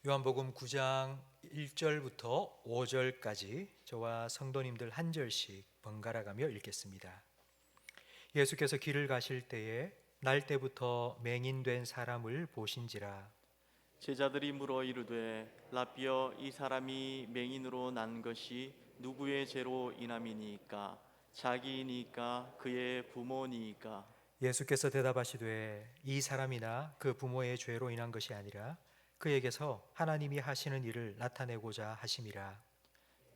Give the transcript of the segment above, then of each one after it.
요한복음 9장 1절부터 5절까지 저와 성도님들 한 절씩 번갈아 가며 읽겠습니다. 예수께서 길을 가실 때에 날 때부터 맹인된 사람을 보신지라. 제자들이 물어 이르되 라삐여, 이 사람이 맹인으로 난 것이 누구의 죄로 인함이니까? 자기이니까 그의 부모니까? 예수께서 대답하시되 이 사람이나 그 부모의 죄로 인한 것이 아니라 그에게서 하나님이 하시는 일을 나타내고자 하심이라.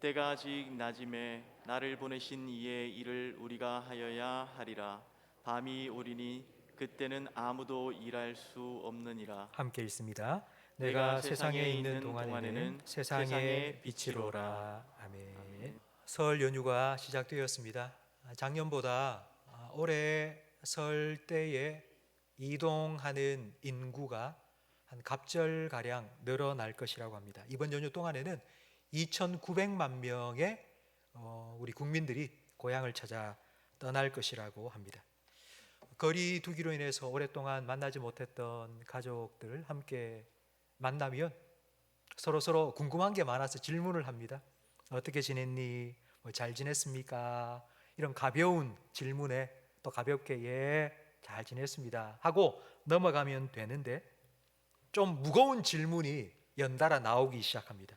때가 아직 낮음에 나를 보내신 이의 일을 우리가 하여야 하리라. 밤이 오리니 그때는 아무도 일할 수 없느니라. 함께 읽습니다. 내가 내가 세상에 있는 동안에는 세상의 빛이로라. 아멘. 설 연휴가 시작되었습니다. 작년보다 올해 설 때에 이동하는 인구가 한 갑절가량 늘어날 것이라고 합니다. 이번 연휴 동안에는 2,900만 명의 우리 국민들이 고향을 찾아 떠날 것이라고 합니다. 거리 두기로 인해서 오랫동안 만나지 못했던 가족들 함께 만나면 서로 궁금한 게 많아서 질문을 합니다. 어떻게 지냈니? 잘 지냈습니까? 이런 가벼운 질문에 또 가볍게 예, 잘 지냈습니다 하고 넘어가면 되는데, 좀 무거운 질문이 연달아 나오기 시작합니다.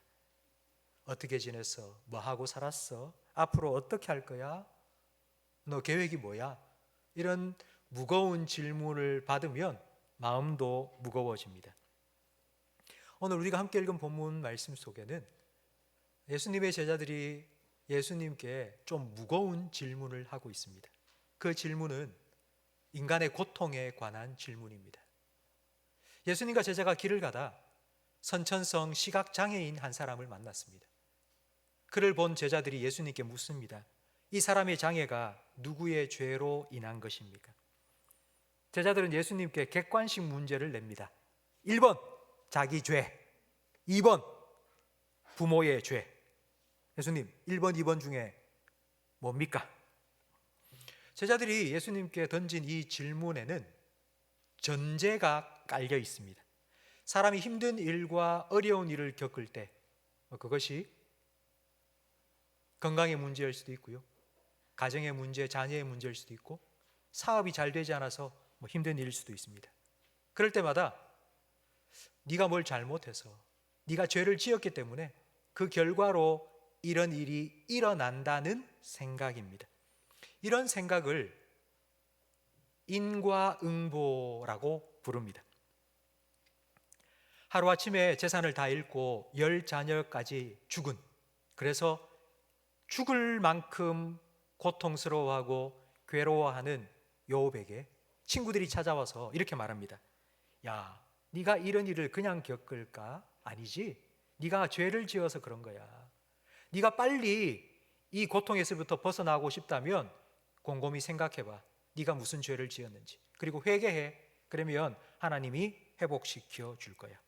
어떻게 지냈어? 뭐 하고 살았어? 앞으로 어떻게 할 거야? 너 계획이 뭐야? 이런 무거운 질문을 받으면 마음도 무거워집니다. 오늘 우리가 함께 읽은 본문 말씀 속에는 예수님의 제자들이 예수님께 좀 무거운 질문을 하고 있습니다. 그 질문은 인간의 고통에 관한 질문입니다. 예수님과 제자가 길을 가다 선천성 시각장애인 한 사람을 만났습니다. 그를 본 제자들이 예수님께 묻습니다. 이 사람의 장애가 누구의 죄로 인한 것입니까? 제자들은 예수님께 객관식 문제를 냅니다. 1번 자기 죄, 2번 부모의 죄. 예수님, 1번, 2번 중에 뭡니까? 제자들이 예수님께 던진 이 질문에는 전제가 깔려 있습니다. 사람이 힘든 일과 어려운 일을 겪을 때 그것이 건강의 문제일 수도 있고요, 가정의 문제, 자녀의 문제일 수도 있고, 사업이 잘 되지 않아서 힘든 일일 수도 있습니다. 그럴 때마다 네가 뭘 잘못해서, 네가 죄를 지었기 때문에 그 결과로 이런 일이 일어난다는 생각입니다. 이런 생각을 인과응보라고 부릅니다. 하루아침에 재산을 다 잃고 10자녀까지 죽은, 그래서 죽을 만큼 고통스러워하고 괴로워하는 요업에게 친구들이 찾아와서 이렇게 말합니다. 야, 네가 이런 일을 그냥 겪을까? 아니지. 네가 죄를 지어서 그런 거야. 네가 빨리 이 고통에서부터 벗어나고 싶다면 곰곰이 생각해봐. 네가 무슨 죄를 지었는지. 그리고 회개해. 그러면 하나님이 회복시켜 줄 거야.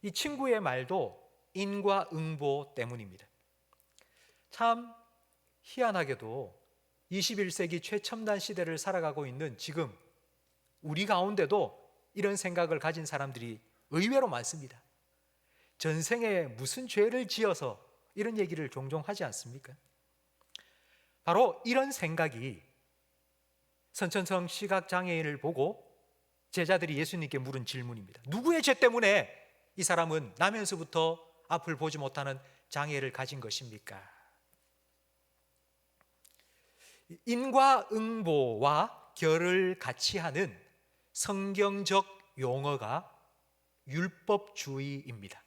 이 친구의 말도 인과응보 때문입니다. 참 희한하게도 21세기 최첨단 시대를 살아가고 있는 지금 우리 가운데도 이런 생각을 가진 사람들이 의외로 많습니다. 전생에 무슨 죄를 지어서 이런 얘기를 종종 하지 않습니까? 바로 이런 생각이 선천성 시각장애인을 보고 제자들이 예수님께 물은 질문입니다. 누구의 죄 때문에 이 사람은 나면서부터 앞을 보지 못하는 장애를 가진 것입니까? 인과응보와 결을 같이 하는 성경적 용어가 율법주의입니다.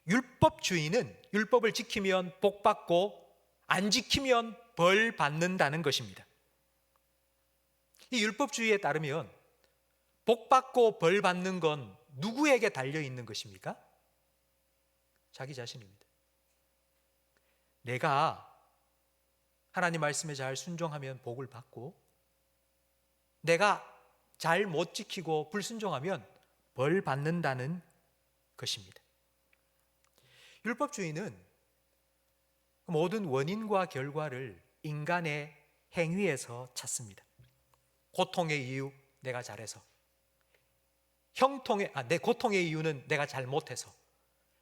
율법주의는 율법을 지키면 복받고 안 지키면 벌 받는다는 것입니다. 이 율법주의에 따르면 복받고 벌 받는 건 누구에게 달려 있는 것입니까? 자기 자신입니다. 내가 하나님 말씀에 잘 순종하면 복을 받고, 내가 잘 못 지키고 불순종하면 벌 받는다는 것입니다. 율법주의는 모든 원인과 결과를 인간의 행위에서 찾습니다. 고통의 이유, 내가 잘해서. 내 고통의 이유는 내가 잘못해서,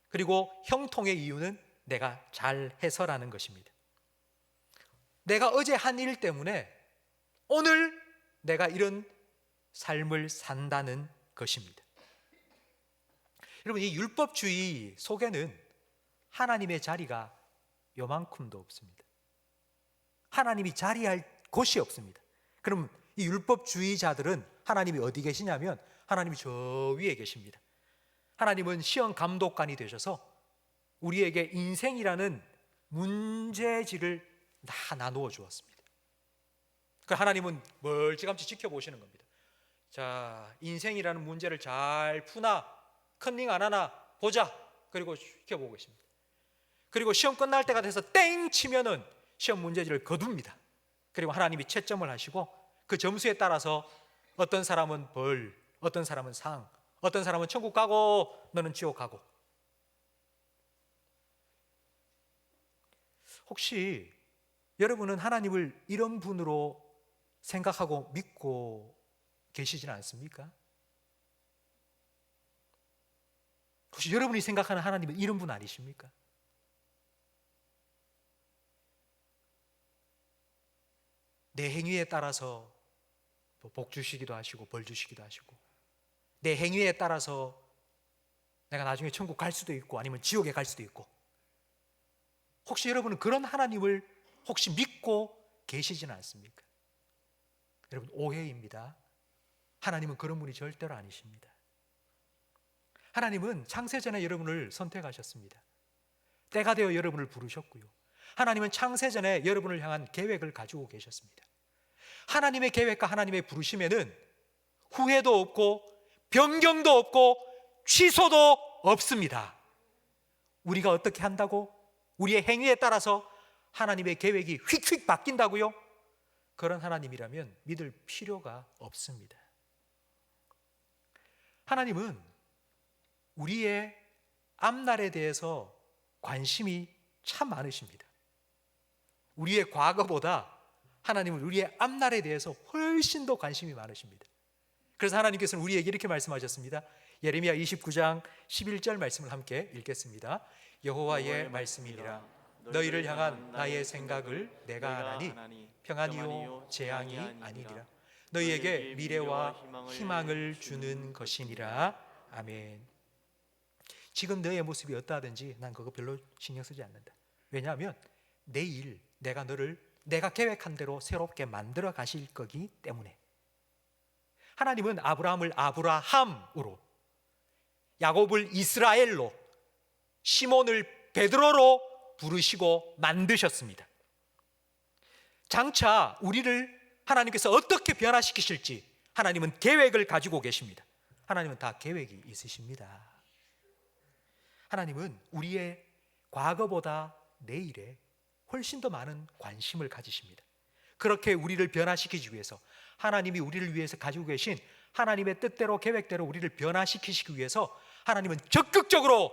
그리고 형통의 이유는 내가 잘해서라는 것입니다. 내가 어제 한 일 때문에 오늘 내가 이런 삶을 산다는 것입니다. 여러분, 이 율법주의 속에는 하나님의 자리가 요만큼도 없습니다. 하나님이 자리할 곳이 없습니다. 그럼 이 율법주의자들은 하나님이 어디 계시냐면 하나님이 저 위에 계십니다. 하나님은 시험 감독관이 되셔서 우리에게 인생이라는 문제지를 다 나누어 주었습니다. 그 하나님은 멀찌감치 지켜보시는 겁니다. 자, 인생이라는 문제를 잘 푸나, 컨닝 안 하나 보자. 그리고 지켜보고 계십니다. 그리고 시험 끝날 때가 돼서 땡 치면은 시험 문제지를 거둡니다. 그리고 하나님이 채점을 하시고 그 점수에 따라서 어떤 사람은 벌, 어떤 사람은 상, 어떤 사람은 천국 가고 너는 지옥 가고. 혹시 여러분은 하나님을 이런 분으로 생각하고 믿고 계시지는 않습니까? 혹시 여러분이 생각하는 하나님은 이런 분 아니십니까? 내 행위에 따라서 복 주시기도 하시고 벌 주시기도 하시고, 내 행위에 따라서 내가 나중에 천국 갈 수도 있고 아니면 지옥에 갈 수도 있고. 혹시 여러분은 그런 하나님을 혹시 믿고 계시지는 않습니까? 여러분, 오해입니다. 하나님은 그런 분이 절대로 아니십니다. 하나님은 창세전에 여러분을 선택하셨습니다. 때가 되어 여러분을 부르셨고요. 하나님은 창세전에 여러분을 향한 계획을 가지고 계셨습니다. 하나님의 계획과 하나님의 부르심에는 후회도 없고 변경도 없고 취소도 없습니다. 우리가 어떻게 한다고? 우리의 행위에 따라서 하나님의 계획이 휙휙 바뀐다고요? 그런 하나님이라면 믿을 필요가 없습니다. 하나님은 우리의 앞날에 대해서 관심이 참 많으십니다. 우리의 과거보다 하나님은 우리의 앞날에 대해서 훨씬 더 관심이 많으십니다. 그래서 하나님께서는 우리에게 이렇게 말씀하셨습니다. 예레미야 29장 11절 말씀을 함께 읽겠습니다. 여호와의 말씀이니라. 너희를 향한 나의 생각을 내가 아나니 평안이요 재앙이 아니리라. 너희에게 미래와 희망을 주는 것이니라. 아멘. 지금 너의 모습이 어떠하든지 난 그거 별로 신경 쓰지 않는다. 왜냐하면 내일 내가 너를 내가 계획한 대로 새롭게 만들어 가실 거기 때문에. 하나님은 아브라함을 아브라함으로, 야곱을 이스라엘로, 시몬을 베드로로 부르시고 만드셨습니다. 장차 우리를 하나님께서 어떻게 변화시키실지 하나님은 계획을 가지고 계십니다. 하나님은 다 계획이 있으십니다. 하나님은 우리의 과거보다 내일에 훨씬 더 많은 관심을 가지십니다. 그렇게 우리를 변화시키기 위해서, 하나님이 우리를 위해서 가지고 계신 하나님의 뜻대로 계획대로 우리를 변화시키시기 위해서 하나님은 적극적으로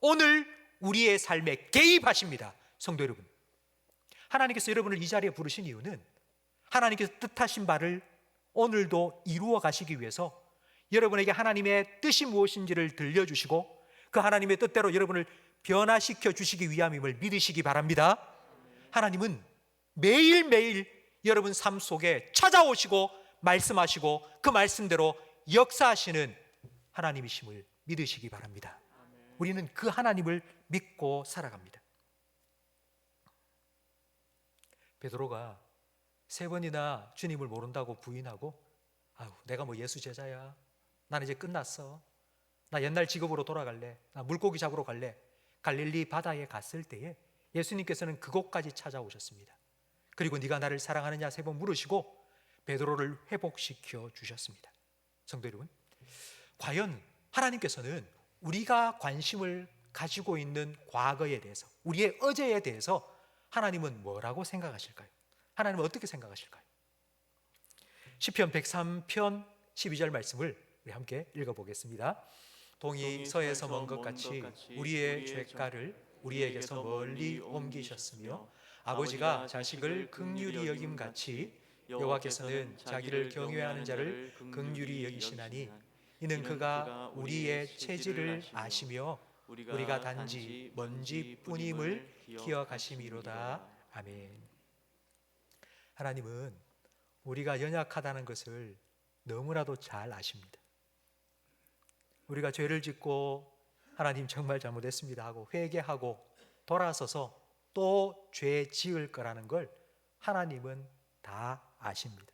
오늘 우리의 삶에 개입하십니다. 성도 여러분, 하나님께서 여러분을 이 자리에 부르신 이유는 하나님께서 뜻하신 바를 오늘도 이루어 가시기 위해서 여러분에게 하나님의 뜻이 무엇인지를 들려주시고 그 하나님의 뜻대로 여러분을 변화시켜 주시기 위함임을 믿으시기 바랍니다. 하나님은 매일매일 여러분 삶 속에 찾아오시고 말씀하시고 그 말씀대로 역사하시는 하나님이심을 믿으시기 바랍니다. 우리는 그 하나님을 믿고 살아갑니다. 베드로가 3번이나 주님을 모른다고 부인하고, 내가 뭐 예수 제자야, 난 이제 끝났어, 나 옛날 직업으로 돌아갈래, 나 물고기 잡으러 갈래, 갈릴리 바다에 갔을 때에 예수님께서는 그곳까지 찾아오셨습니다. 그리고 네가 나를 사랑하느냐 3번 물으시고 베드로를 회복시켜 주셨습니다. 성도 여러분, 과연 하나님께서는 우리가 관심을 가지고 있는 과거에 대해서, 우리의 어제에 대해서 하나님은 뭐라고 생각하실까요? 하나님은 어떻게 생각하실까요? 시편 103편 12절 말씀을 우리 함께 읽어보겠습니다. 동이 서에서 먼 것 같이 우리의 죄가를 우리에게서 멀리 옮기셨으며 아버지가 자식을 긍휼히 여김같이 여호와께서는 자기를 경외하는 자를 긍휼히 여기시나니 이는 그가 우리의 체질을 아시며 우리가 단지 먼지뿐임을 기억하심이로다. 아멘. 하나님은 우리가 연약하다는 것을 너무나도 잘 아십니다. 우리가 죄를 짓고 하나님 정말 잘못했습니다 하고 회개하고 돌아서서 또 죄 지을 거라는 걸 하나님은 다 아십니다.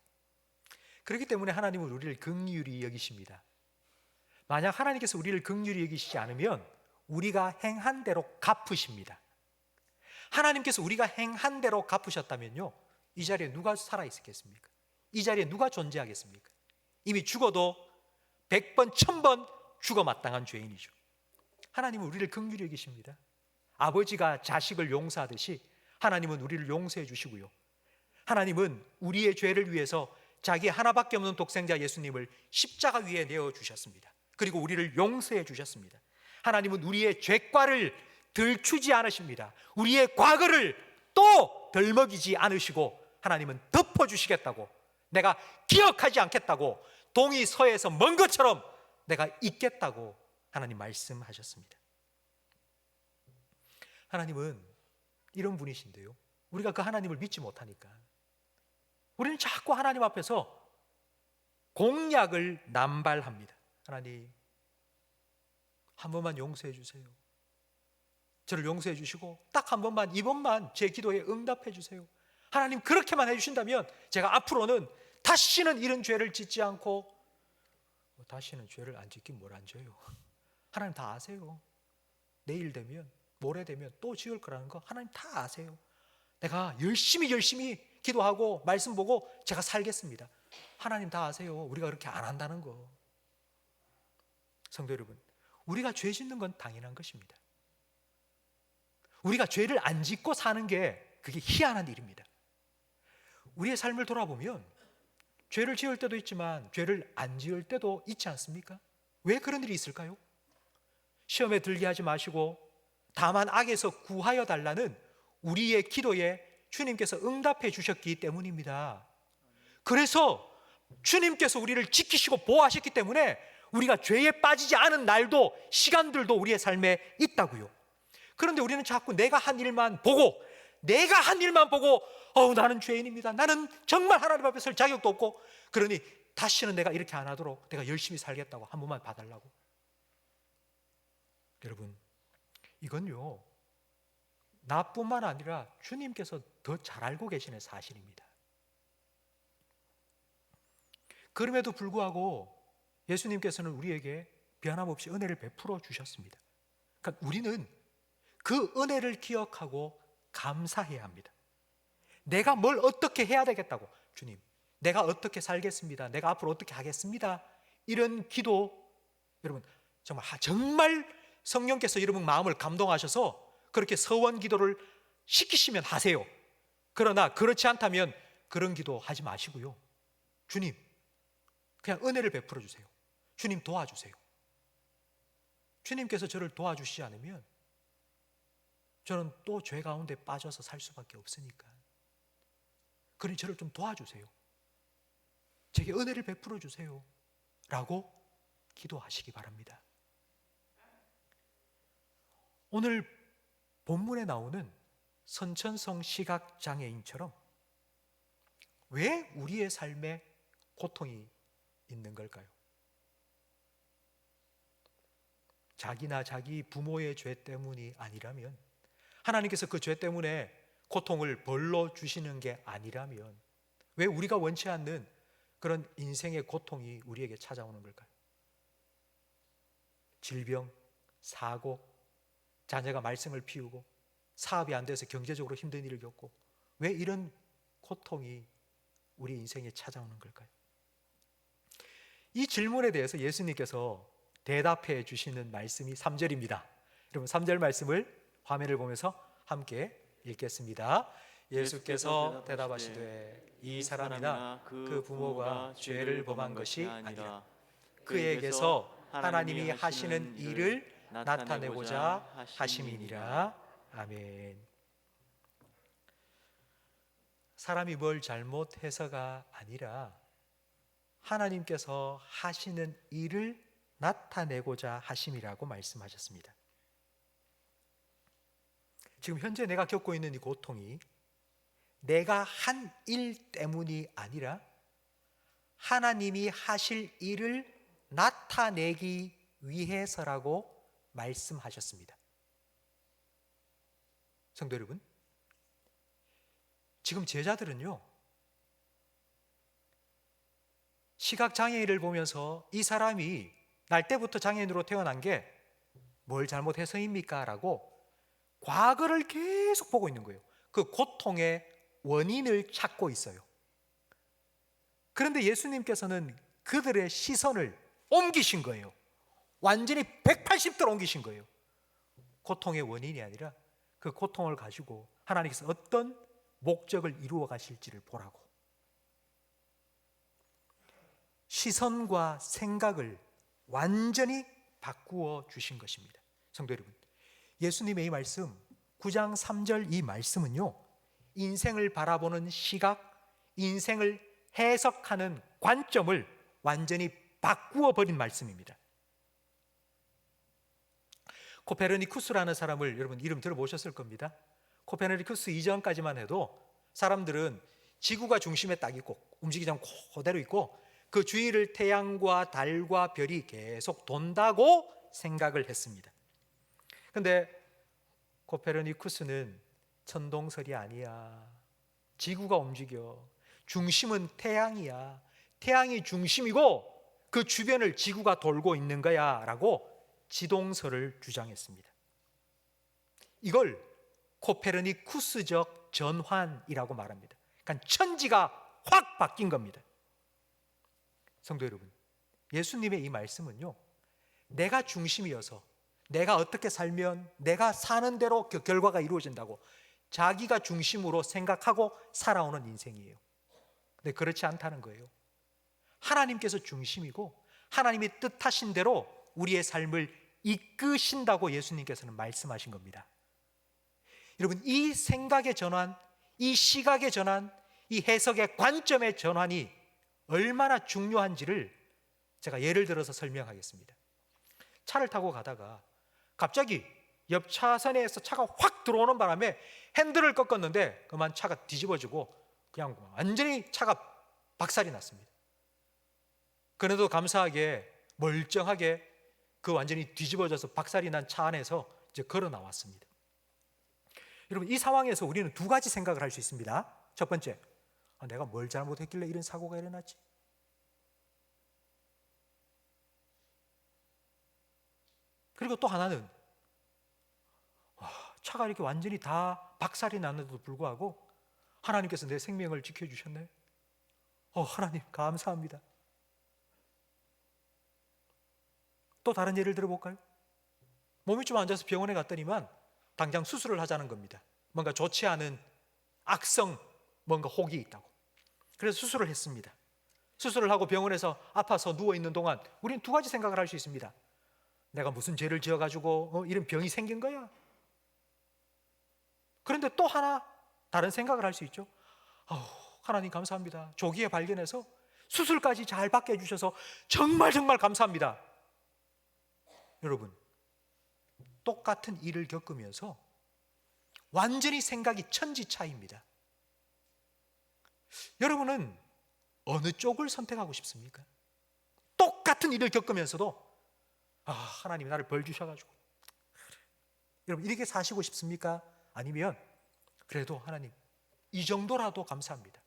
그렇기 때문에 하나님은 우리를 긍휼히 여기십니다. 만약 하나님께서 우리를 긍휼히 여기시지 않으면 우리가 행한 대로 갚으십니다. 하나님께서 우리가 행한 대로 갚으셨다면요, 이 자리에 누가 살아있겠습니까? 이 자리에 누가 존재하겠습니까? 이미 죽어도 100번, 1000번 죽어 마땅한 죄인이죠. 하나님은 우리를 긍휼히 여기십니다. 아버지가 자식을 용서하듯이 하나님은 우리를 용서해 주시고요, 하나님은 우리의 죄를 위해서 자기 하나밖에 없는 독생자 예수님을 십자가 위에 내어주셨습니다. 그리고 우리를 용서해 주셨습니다. 하나님은 우리의 죄과를 들추지 않으십니다. 우리의 과거를 또 덜먹이지 않으시고 하나님은 덮어주시겠다고, 내가 기억하지 않겠다고, 동이 서에서 먼 것처럼 내가 잊겠다고 하나님 말씀하셨습니다. 하나님은 이런 분이신데요, 우리가 그 하나님을 믿지 못하니까 우리는 자꾸 하나님 앞에서 공약을 남발합니다. 하나님, 한 번만 용서해 주세요. 저를 용서해 주시고 딱 한 번만, 이번만 제 기도에 응답해 주세요. 하나님, 그렇게만 해주신다면 제가 앞으로는 다시는 이런 죄를 짓지 않고, 다시는 죄를 안 짓긴 뭘 안 져요. 하나님 다 아세요. 내일 되면, 모레 되면 또 지을 거라는 거 하나님 다 아세요. 내가 열심히 기도하고 말씀 보고 제가 살겠습니다. 하나님 다 아세요. 우리가 그렇게 안 한다는 거. 성도 여러분, 우리가 죄 짓는 건 당연한 것입니다. 우리가 죄를 안 짓고 사는 게 그게 희한한 일입니다. 우리의 삶을 돌아보면 죄를 지을 때도 있지만 죄를 안 지을 때도 있지 않습니까? 왜 그런 일이 있을까요? 시험에 들게 하지 마시고 다만 악에서 구하여 달라는 우리의 기도에 주님께서 응답해 주셨기 때문입니다. 그래서 주님께서 우리를 지키시고 보호하셨기 때문에 우리가 죄에 빠지지 않은 날도 시간들도 우리의 삶에 있다고요. 그런데 우리는 자꾸 내가 한 일만 보고 나는 죄인입니다, 나는 정말 하나님 앞에 설 자격도 없고, 그러니 다시는 내가 이렇게 안 하도록 내가 열심히 살겠다고 한 번만 봐달라고. 여러분, 이건요, 나뿐만 아니라 주님께서 더 잘 알고 계시는 사실입니다. 그럼에도 불구하고 예수님께서는 우리에게 변함없이 은혜를 베풀어 주셨습니다. 그러니까 우리는 그 은혜를 기억하고 감사해야 합니다. 내가 뭘 어떻게 해야 되겠다고, 주님, 내가 어떻게 살겠습니다, 내가 앞으로 어떻게 하겠습니다, 이런 기도, 여러분 정말 성령께서 여러분 마음을 감동하셔서 그렇게 서원 기도를 시키시면 하세요. 그러나 그렇지 않다면 그런 기도 하지 마시고요, 주님 그냥 은혜를 베풀어 주세요. 주님 도와주세요. 주님께서 저를 도와주시지 않으면 저는 또 죄 가운데 빠져서 살 수밖에 없으니까, 그러니 저를 좀 도와주세요, 제게 은혜를 베풀어 주세요 라고 기도하시기 바랍니다. 오늘 본문에 나오는 선천성 시각장애인처럼 왜 우리의 삶에 고통이 있는 걸까요? 자기나 자기 부모의 죄 때문이 아니라면, 하나님께서 그 죄 때문에 고통을 벌러 주시는 게 아니라면 왜 우리가 원치 않는 그런 인생의 고통이 우리에게 찾아오는 걸까요? 질병, 사고, 자녀가 말썽을 피우고 사업이 안 돼서 경제적으로 힘든 일을 겪고, 왜 이런 고통이 우리 인생에 찾아오는 걸까요? 이 질문에 대해서 예수님께서 대답해 주시는 말씀이 3절입니다. 여러분 3절 말씀을 화면을 보면서 함께 읽겠습니다. 예수께서 대답하시되 이 사람이나 그 부모가 죄를 범한 것이 아니라 그에게서 하나님이 하시는 일을 나타내고자 하심이니라. 아멘. 사람이 뭘 잘못해서가 아니라 하나님께서 하시는 일을 나타내고자 하심이라고 말씀하셨습니다. 지금 현재 내가 겪고 있는 이 고통이 내가 한 일 때문이 아니라 하나님이 하실 일을 나타내기 위해서라고 말씀하셨습니다. 성도 여러분, 지금 제자들은요, 시각장애인을 보면서 이 사람이 날 때부터 장애인으로 태어난 게 뭘 잘못해서입니까? 라고 과거를 계속 보고 있는 거예요. 그 고통의 원인을 찾고 있어요. 그런데 예수님께서는 그들의 시선을 옮기신 거예요. 완전히 180도로 옮기신 거예요. 고통의 원인이 아니라 그 고통을 가지고 하나님께서 어떤 목적을 이루어 가실지를 보라고. 시선과 생각을 완전히 바꾸어 주신 것입니다. 성도 여러분, 예수님의 이 말씀 9장 3절 이 말씀은요, 인생을 바라보는 시각, 인생을 해석하는 관점을 완전히 바꾸어 버린 말씀입니다. 코페르니쿠스라는 사람을 여러분 이름 들어보셨을 겁니다. 코페르니쿠스 이전까지만 해도 사람들은 지구가 중심에 딱 있고 움직이지 않고 그대로 있고 그 주위를 태양과 달과 별이 계속 돈다고 생각을 했습니다. 그런데 코페르니쿠스는 천동설이 아니야. 지구가 움직여. 중심은 태양이야. 태양이 중심이고 그 주변을 지구가 돌고 있는 거야 라고 지동설을 주장했습니다. 이걸 코페르니쿠스적 전환이라고 말합니다. 그러니까 천지가 확 바뀐 겁니다. 성도 여러분, 예수님의 이 말씀은요, 내가 중심이어서 내가 어떻게 살면 내가 사는 대로 그 결과가 이루어진다고 자기가 중심으로 생각하고 살아오는 인생이에요. 근데 그렇지 않다는 거예요. 하나님께서 중심이고 하나님이 뜻하신 대로 우리의 삶을 이끄신다고 예수님께서는 말씀하신 겁니다. 여러분, 이 생각의 전환, 이 시각의 전환, 이 해석의 관점의 전환이 얼마나 중요한지를 제가 예를 들어서 설명하겠습니다. 차를 타고 가다가 갑자기 옆 차선에서 차가 확 들어오는 바람에 핸들을 꺾었는데 그만 차가 뒤집어지고 그냥 완전히 차가 박살이 났습니다. 그래도 감사하게 멀쩡하게 그 완전히 뒤집어져서 박살이 난 차 안에서 이제 걸어 나왔습니다. 여러분, 이 상황에서 우리는 두 가지 생각을 할 수 있습니다. 첫 번째, 내가 뭘 잘못했길래 이런 사고가 일어났지? 그리고 또 하나는 차가 이렇게 완전히 다 박살이 났는데도 불구하고 하나님께서 내 생명을 지켜주셨네. 하나님 감사합니다. 또 다른 예를 들어볼까요? 몸이 좀 안 좋아서 병원에 갔더니만 당장 수술을 하자는 겁니다. 뭔가 좋지 않은 악성 뭔가 혹이 있다고. 그래서 수술을 했습니다. 수술을 하고 병원에서 아파서 누워있는 동안 우리는 두 가지 생각을 할 수 있습니다. 내가 무슨 죄를 지어가지고 이런 병이 생긴 거야? 그런데 또 하나 다른 생각을 할 수 있죠. 하나님 감사합니다. 조기에 발견해서 수술까지 잘 받게 해주셔서 정말 정말 감사합니다. 여러분, 똑같은 일을 겪으면서 완전히 생각이 천지 차이입니다. 여러분은 어느 쪽을 선택하고 싶습니까? 똑같은 일을 겪으면서도 하나님이 나를 벌 주셔가지고 여러분 이렇게 사시고 싶습니까? 아니면 그래도 하나님 이 정도라도 감사합니다.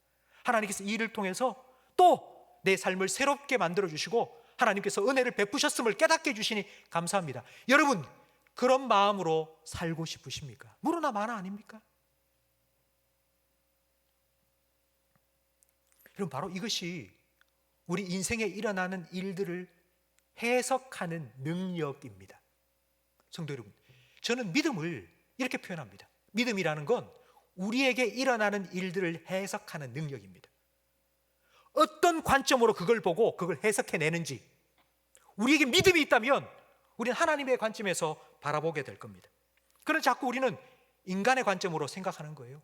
하나님께서 이 일을 통해서 또 내 삶을 새롭게 만들어 주시고 하나님께서 은혜를 베푸셨음을 깨닫게 해주시니 감사합니다. 여러분 그런 마음으로 살고 싶으십니까? 무르나 마나 아닙니까? 여러분 바로 이것이 우리 인생에 일어나는 일들을 해석하는 능력입니다. 성도 여러분, 저는 믿음을 이렇게 표현합니다. 믿음이라는 건 우리에게 일어나는 일들을 해석하는 능력입니다. 어떤 관점으로 그걸 보고 그걸 해석해내는지, 우리에게 믿음이 있다면 우리는 하나님의 관점에서 바라보게 될 겁니다. 그런데 자꾸 우리는 인간의 관점으로 생각하는 거예요.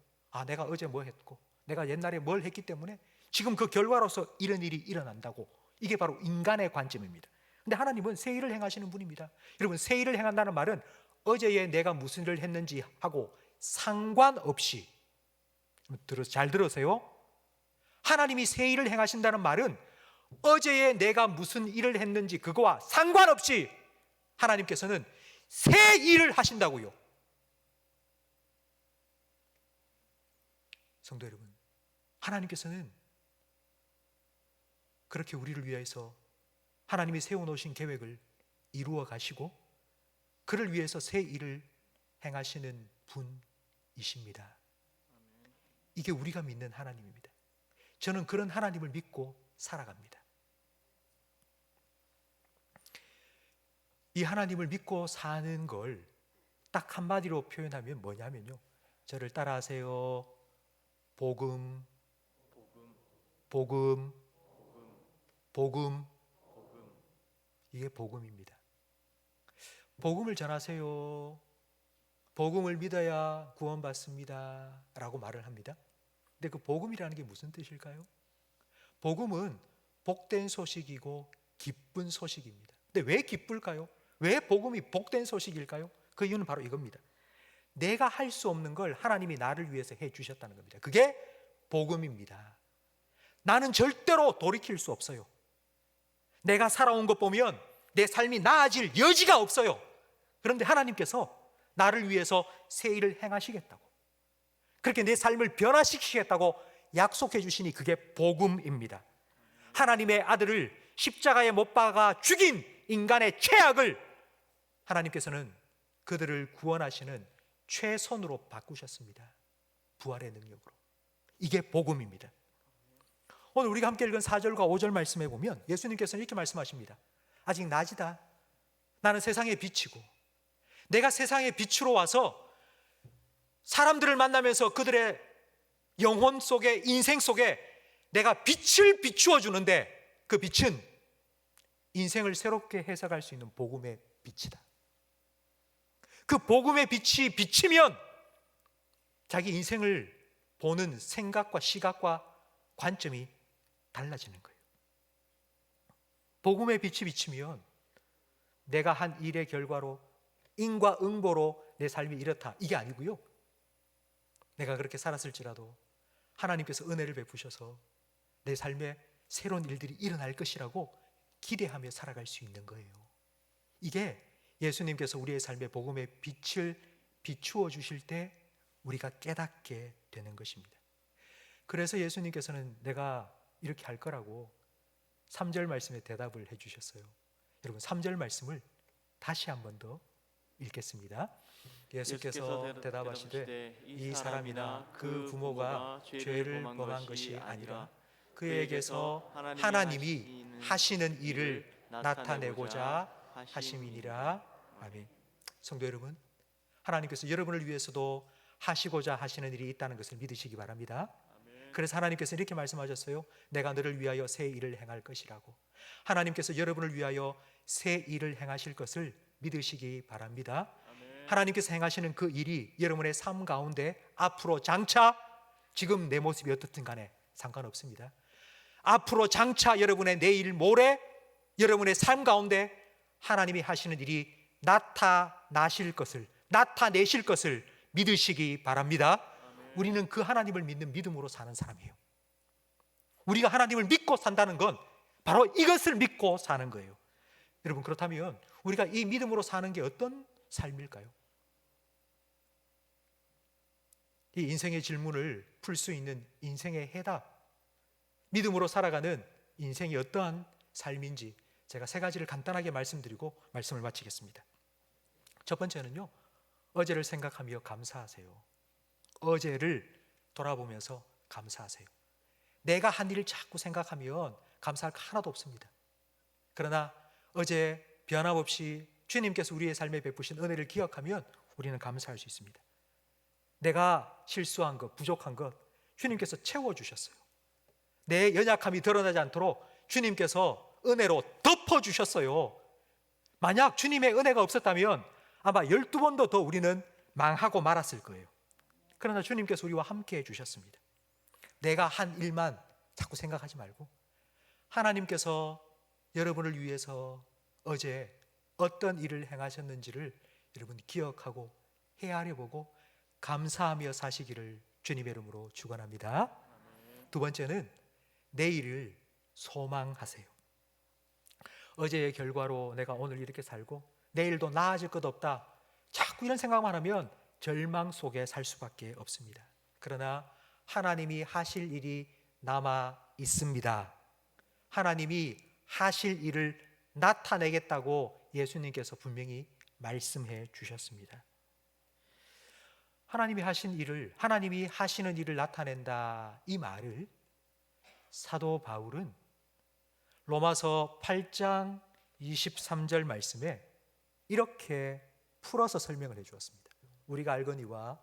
내가 어제 뭐 했고 내가 옛날에 뭘 했기 때문에 지금 그 결과로서 이런 일이 일어난다고. 이게 바로 인간의 관점입니다. 근데 하나님은 새 일을 행하시는 분입니다. 여러분, 새 일을 행한다는 말은 어제에 내가 무슨 일을 했는지 하고 상관없이, 잘 들으세요. 하나님이 새 일을 행하신다는 말은 어제에 내가 무슨 일을 했는지 그거와 상관없이 하나님께서는 새 일을 하신다고요. 성도 여러분, 하나님께서는 그렇게 우리를 위해서 하나님이 세워놓으신 계획을 이루어 가시고 그를 위해서 새 일을 행하시는 분이십니다. 이게 우리가 믿는 하나님입니다. 저는 그런 하나님을 믿고 살아갑니다. 이 하나님을 믿고 사는 걸 딱 한마디로 표현하면 뭐냐면요, 저를 따라하세요. 복음, 복음, 복음. 이게 복음입니다. 복음을 전하세요. 복음을 믿어야 구원받습니다 라고 말을 합니다. 근데 그 복음이라는 게 무슨 뜻일까요? 복음은 복된 소식이고 기쁜 소식입니다. 근데 왜 기쁠까요? 왜 복음이 복된 소식일까요? 그 이유는 바로 이겁니다. 내가 할 수 없는 걸 하나님이 나를 위해서 해 주셨다는 겁니다. 그게 복음입니다. 나는 절대로 돌이킬 수 없어요. 내가 살아온 것 보면 내 삶이 나아질 여지가 없어요. 그런데 하나님께서 나를 위해서 새 일을 행하시겠다고, 그렇게 내 삶을 변화시키겠다고 약속해 주시니 그게 복음입니다. 하나님의 아들을 십자가에 못 박아 죽인 인간의 죄악을 하나님께서는 그들을 구원하시는 최선으로 바꾸셨습니다. 부활의 능력으로. 이게 복음입니다. 오늘 우리가 함께 읽은 4절과 5절 말씀에 보면 예수님께서는 이렇게 말씀하십니다. 아직 낮이다. 나는 세상의 빛이고 내가 세상의 빛으로 와서 사람들을 만나면서 그들의 영혼 속에, 인생 속에 내가 빛을 비추어 주는데 그 빛은 인생을 새롭게 해석할 수 있는 복음의 빛이다. 그 복음의 빛이 비치면 자기 인생을 보는 생각과 시각과 관점이 달라지는 거예요. 복음의 빛이 비치면 내가 한 일의 결과로 인과응보로 내 삶이 이렇다, 이게 아니고요, 내가 그렇게 살았을지라도 하나님께서 은혜를 베푸셔서 내 삶에 새로운 일들이 일어날 것이라고 기대하며 살아갈 수 있는 거예요. 이게 예수님께서 우리의 삶에 복음의 빛을 비추어 주실 때 우리가 깨닫게 되는 것입니다. 그래서 예수님께서는 내가 이렇게 할 거라고 3절 말씀에 대답을 해 주셨어요. 여러분, 3절 말씀을 다시 한 번 더 읽겠습니다. 예수께서 대답하시되 이 사람이나 그 부모가 죄를 범한 것이 아니라 그에게서 하나님이 하시는 일을 나타내고자 하심이니라. 아멘. 성도 여러분, 하나님께서 여러분을 위해서도 하시고자 하시는 일이 있다는 것을 믿으시기 바랍니다. 그래서 하나님께서 이렇게 말씀하셨어요. 내가 너를 위하여 새 일을 행할 것이라고. 하나님께서 여러분을 위하여 새 일을 행하실 것을 믿으시기 바랍니다. 하나님께서 행하시는 그 일이 여러분의 삶 가운데 앞으로 장차, 지금 내 모습이 어떻든 간에 상관없습니다. 앞으로 장차 여러분의 내일 모레 여러분의 삶 가운데 하나님이 하시는 일이 나타내실 것을 믿으시기 바랍니다. 우리는 그 하나님을 믿는 믿음으로 사는 사람이에요. 우리가 하나님을 믿고 산다는 건 바로 이것을 믿고 사는 거예요. 여러분, 그렇다면 우리가 이 믿음으로 사는 게 어떤 삶일까요? 이 인생의 질문을 풀 수 있는 인생의 해답, 믿음으로 살아가는 인생이 어떠한 삶인지 제가 3가지를 간단하게 말씀드리고 말씀을 마치겠습니다. 첫 번째는요, 어제를 생각하며 감사하세요. 어제를 돌아보면서 감사하세요. 내가 한 일을 자꾸 생각하면 감사할 거 하나도 없습니다. 그러나 어제 변함없이 주님께서 우리의 삶에 베푸신 은혜를 기억하면 우리는 감사할 수 있습니다. 내가 실수한 것, 부족한 것 주님께서 채워주셨어요. 내 연약함이 드러나지 않도록 주님께서 은혜로 덮어주셨어요. 만약 주님의 은혜가 없었다면 아마 12번도 더 우리는 망하고 말았을 거예요. 그러나 주님께서 우리와 함께 해주셨습니다. 내가 한 일만 자꾸 생각하지 말고 하나님께서 여러분을 위해서 어제 어떤 일을 행하셨는지를 여러분 기억하고 헤아려보고 감사하며 사시기를 주님의 이름으로 축원합니다. 두 번째는 내일을 소망하세요. 어제의 결과로 내가 오늘 이렇게 살고 내일도 나아질 것 없다, 자꾸 이런 생각만 하면 절망 속에 살 수밖에 없습니다. 그러나 하나님이 하실 일이 남아 있습니다. 하나님이 하실 일을 나타내겠다고 예수님께서 분명히 말씀해 주셨습니다. 하나님이 하시는 일을 나타낸다, 이 말을 사도 바울은 로마서 8장 23절 말씀에 이렇게 풀어서 설명을 해 주었습니다. 우리가 알거니와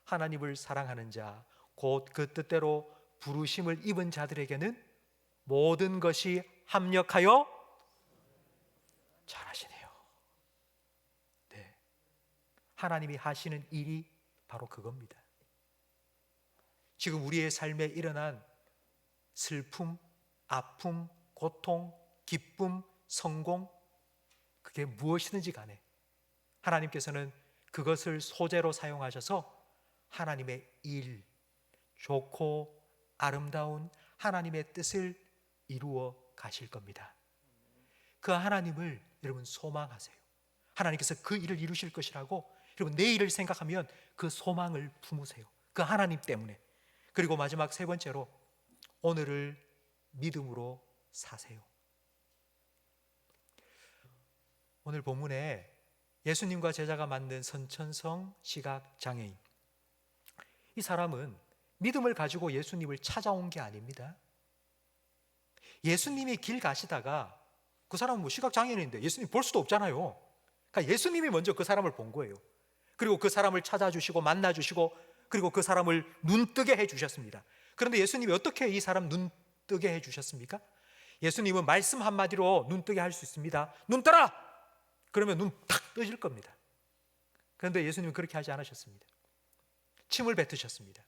하나님을 사랑하는 자 곧 그 뜻대로 부르심을 입은 자들에게는 모든 것이 합력하여 잘하시네요. 네, 하나님이 하시는 일이 바로 그겁니다. 지금 우리의 삶에 일어난 슬픔, 아픔, 고통, 기쁨, 성공, 그게 무엇이든지 간에 하나님께서는 그것을 소재로 사용하셔서 하나님의 일, 좋고 아름다운 하나님의 뜻을 이루어 가실 겁니다. 그 하나님을 여러분 소망하세요. 하나님께서 그 일을 이루실 것이라고 여러분 내일을 생각하면 그 소망을 품으세요. 그 하나님 때문에. 그리고 마지막 세 번째로 오늘을 믿음으로 사세요. 오늘 본문에 예수님과 제자가 만든 선천성 시각장애인, 이 사람은 믿음을 가지고 예수님을 찾아온 게 아닙니다. 예수님이 길 가시다가 그 사람은 시각장애인인데 예수님 볼 수도 없잖아요. 그러니까 예수님이 먼저 그 사람을 본 거예요. 그리고 그 사람을 찾아주시고 만나주시고 그리고 그 사람을 눈뜨게 해주셨습니다. 그런데 예수님이 어떻게 이 사람 눈뜨게 해주셨습니까? 예수님은 말씀 한마디로 눈뜨게 할 수 있습니다. 눈 떠라! 그러면 눈 탁 뜨질 겁니다. 그런데 예수님은 그렇게 하지 않으셨습니다. 침을 뱉으셨습니다.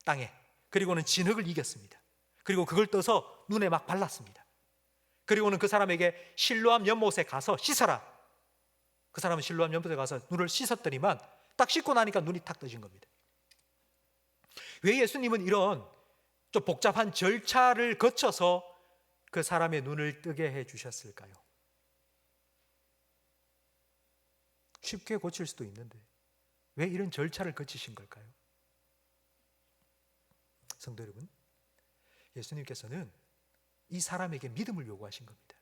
땅에. 그리고는 진흙을 이겼습니다. 그리고 그걸 떠서 눈에 막 발랐습니다. 그리고는 그 사람에게 실로암 연못에 가서 씻어라. 그 사람은 실로암 연못에 가서 눈을 씻었더니만 딱 씻고 나니까 눈이 탁 떠진 겁니다. 왜 예수님은 이런 좀 복잡한 절차를 거쳐서 그 사람의 눈을 뜨게 해 주셨을까요? 쉽게 고칠 수도 있는데 왜 이런 절차를 거치신 걸까요? 성도 여러분, 예수님께서는 이 사람에게 믿음을 요구하신 겁니다.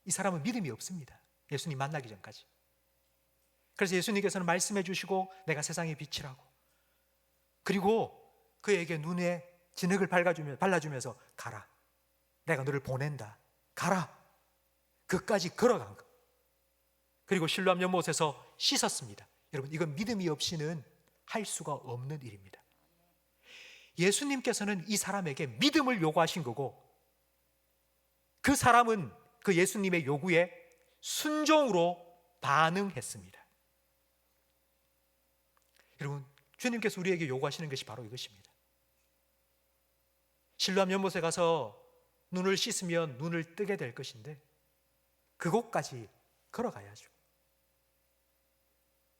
이 사람은 믿음이 없습니다. 예수님 만나기 전까지. 그래서 예수님께서는 말씀해 주시고 내가 세상의 빛이라고, 그리고 그에게 눈에 진흙을 발라주면서 가라, 내가 너를 보낸다, 가라, 그까지 걸어간 것. 그리고 실로암 연못에서 씻었습니다. 여러분, 이건 믿음이 없이는 할 수가 없는 일입니다. 예수님께서는 이 사람에게 믿음을 요구하신 거고 그 사람은 그 예수님의 요구에 순종으로 반응했습니다. 여러분, 주님께서 우리에게 요구하시는 것이 바로 이것입니다. 실로암 연못에 가서 눈을 씻으면 눈을 뜨게 될 것인데 그곳까지 걸어가야죠.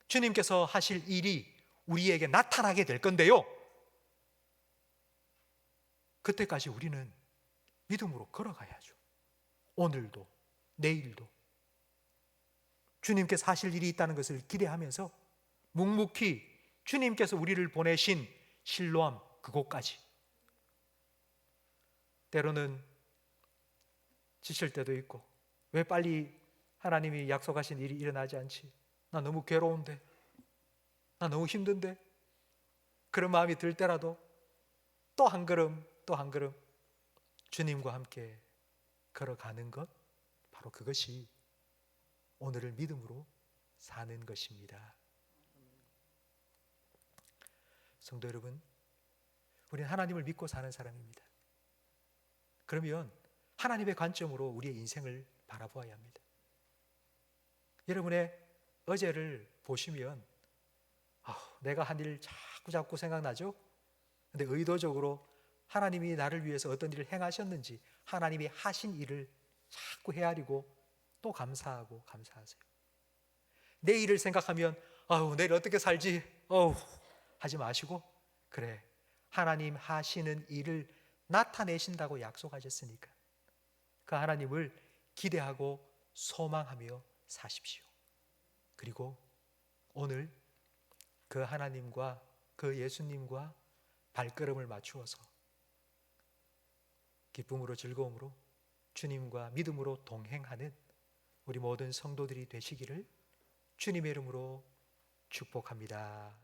주님께서 하실 일이 우리에게 나타나게 될 건데요, 그때까지 우리는 믿음으로 걸어가야죠. 오늘도 내일도 주님께서 하실 일이 있다는 것을 기대하면서 묵묵히 주님께서 우리를 보내신 실로암 그곳까지. 때로는 지칠 때도 있고, 왜 빨리 하나님이 약속하신 일이 일어나지 않지? 나 너무 괴로운데, 나 너무 힘든데, 그런 마음이 들 때라도 또 한 걸음 또 한 걸음 주님과 함께 걸어가는 것, 바로 그것이 오늘을 믿음으로 사는 것입니다. 성도 여러분, 우리는 하나님을 믿고 사는 사람입니다. 그러면 하나님의 관점으로 우리의 인생을 바라보아야 합니다. 여러분의 어제를 보시면 내가 한 일 자꾸 생각나죠? 근데 의도적으로 하나님이 나를 위해서 어떤 일을 행하셨는지, 하나님이 하신 일을 자꾸 헤아리고 또 감사하고 감사하세요. 내일을 생각하면 아우 내일 어떻게 살지 하지 마시고, 그래 하나님 하시는 일을 나타내신다고 약속하셨으니까 그 하나님을 기대하고 소망하며 사십시오. 그리고 오늘 그 하나님과 그 예수님과 발걸음을 맞추어서 기쁨으로 즐거움으로 주님과 믿음으로 동행하는 우리 모든 성도들이 되시기를 주님의 이름으로 축복합니다.